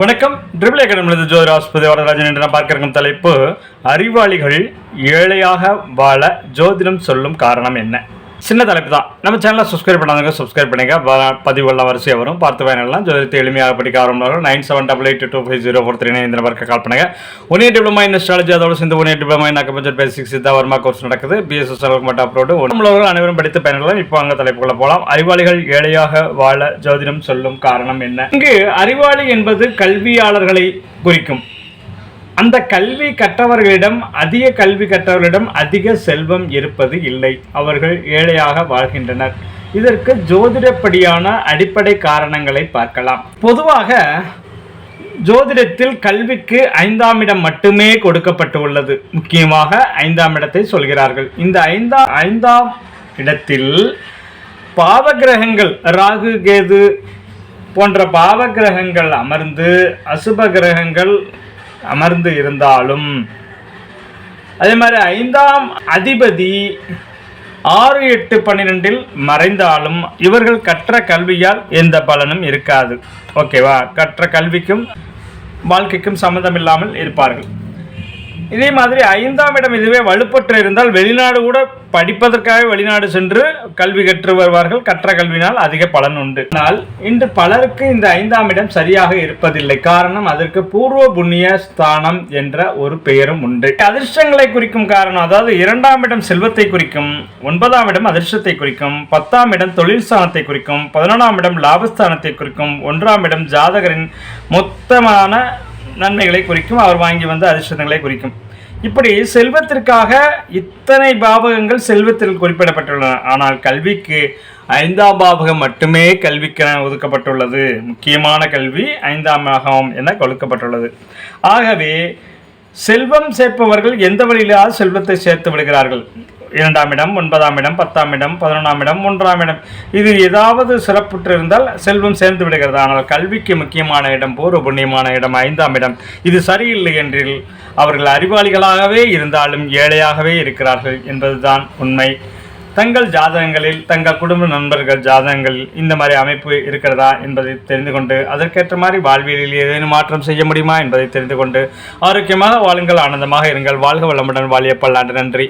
வணக்கம். ட்ரிபிள் அகாடமியிலிருந்து ஜோதிட ஆஸ்பதி வரதராஜன் என்று நான் பார்க்க இருக்கும் தலைப்பு, அறிவாளிகள் ஏழையாக வாழ ஜோதிடம் சொல்லும் காரணம் என்ன? சின்ன தலைப்பு தான். நம்ம சேனலை சப்ஸ்கிரைப் பண்ணாதவங்க சப்ஸ்கிரைப் பண்ணுங்க. பதிவுகள்லாம் வரிசையாக வரும், பார்த்து பயனெல்லாம் ஜோதிடத்தை எளிமையாக படிக்க ஆரம்பிக்கும். 9788250439 இந்த நம்பருக்கு கால் பண்ணுங்க. 1 year டிப்ளமா இன் அஸ்ட்ராலஜி, அதோட சேர்ந்து 1 year diploma in acupuncture basics Siddha Varma course நடக்குது. பிஎஸ்எஸ் மட்டும் அப்ரோடு நம்மளவர்கள் அனைவரும் படித்து பயனெல்லாம். இப்போ அங்கே தலைப்புக்குள்ள போகலாம். அறிவாளிகள் ஏழையாக வாழ ஜோதிடம் சொல்லும் காரணம் என்ன? இங்கு அறிவாளி என்பது கல்வியாளர்களை குறிக்கும். அந்த கல்வி கற்றவர்களிடம், அதிக கல்வி கற்றவர்களிடம் அதிக செல்வம் இருப்பது இல்லை. அவர்கள் ஏழையாக வாழ்கின்றனர். இதற்கு ஜோதிடப்படியான அடிப்படை காரணங்களை பார்க்கலாம். பொதுவாக ஜோதிடத்தில் கல்விக்கு 5ஆம் இடம் மட்டுமே கொடுக்கப்பட்டுள்ளது. முக்கியமாக 5ஆம் இடத்தை சொல்கிறார்கள். இந்த ஐந்தாம் இடத்தில் பாவகிரகங்கள், ராகு கேது போன்ற பாவகிரகங்கள் அமர்ந்து, அசுப கிரகங்கள் அமர்ந்து இருந்தாலும், அதே மாதிரி 5ஆம் அதிபதி 6, 8, 12 மறைந்தாலும் இவர்கள் கற்ற கல்வியால் எந்த பலனும் இருக்காது. ஓகேவா? கற்ற கல்விக்கும் வாழ்க்கைக்கும் சம்மந்தம் இல்லாமல் இருப்பார்கள். இதே மாதிரி 5ஆம் இடம் இதுவே வலுப்பற்று இருந்தால் வெளிநாடு கூட படிப்பதற்காக வெளிநாடு சென்று கல்வி கற்று வருவார்கள். கற்ற கல்வினால் அதிக பலன் உண்டு. ஆனால் இன்று பலருக்கு இந்த 5ஆம் இடம் சரியாக இருப்பதில்லை. காரணம், அதற்கு பூர்வ புண்ணிய ஸ்தானம் என்ற ஒரு பெயரும் உண்டு. அதிர்ஷ்டங்களை குறிக்கும் காரணம், அதாவது 2ஆம் இடம் செல்வத்தை குறிக்கும், 9ஆம் இடம் அதிர்ஷ்டத்தை குறிக்கும், 10ஆம் இடம் தொழில் ஸ்தானத்தை குறிக்கும், 11ஆம் இடம் லாபஸ்தானத்தை குறிக்கும், 1ஆம் இடம் ஜாதகரின் மொத்தமான நன்மைகளை குறிக்கும், அவர் வாங்கி வந்த அதிர்ஷ்டங்களை குறிக்கும். இப்படி செல்வத்திற்காக இத்தனை பாவகங்கள் செல்வத்தில் குறிப்பிடப்பட்டுள்ளன. ஆனால் கல்விக்கு 5ஆம் பாவகம் மட்டுமே கல்விக்கு ஒதுக்கப்பட்டுள்ளது. முக்கியமான கல்வி 5ஆம் பாவகம் என கொடுக்கப்பட்டுள்ளது. ஆகவே செல்வம் சேர்ப்பவர்கள் எந்த வழியிலாவது செல்வத்தை சேர்த்து விடுகிறார்கள். 2ஆம் இடம், 9ஆம் இடம், 10ஆம் இடம், 11ஆம் இடம், 1ஆம் இடம், இது ஏதாவது சிறப்புற்று இருந்தால் செல்வம் சேர்ந்து விடுகிறது. ஆனால் கல்விக்கு முக்கியமான இடம், பூர்வ புண்ணியமான இடம் 5ஆம் இடம். இது சரியில்லை என்றில் அவர்கள் அறிவாளிகளாகவே இருந்தாலும் ஏழையாகவே இருக்கிறார்கள் என்பதுதான் உண்மை. தங்கள் ஜாதகங்களில், தங்கள் குடும்ப நண்பர்கள் ஜாதகங்களில் இந்த மாதிரி அமைப்பு இருக்கிறதா என்பதை தெரிந்து கொண்டு அதற்கேற்ற மாதிரி வாழ்வியலில் ஏதேனும் மாற்றம் செய்ய முடியுமா என்பதை தெரிந்து கொண்டு ஆரோக்கியமாக வாழுங்கள், ஆனந்தமாக இருங்கள். வாழ்க வளமுடன், வாழிய பல்லாண்டு. நன்றி.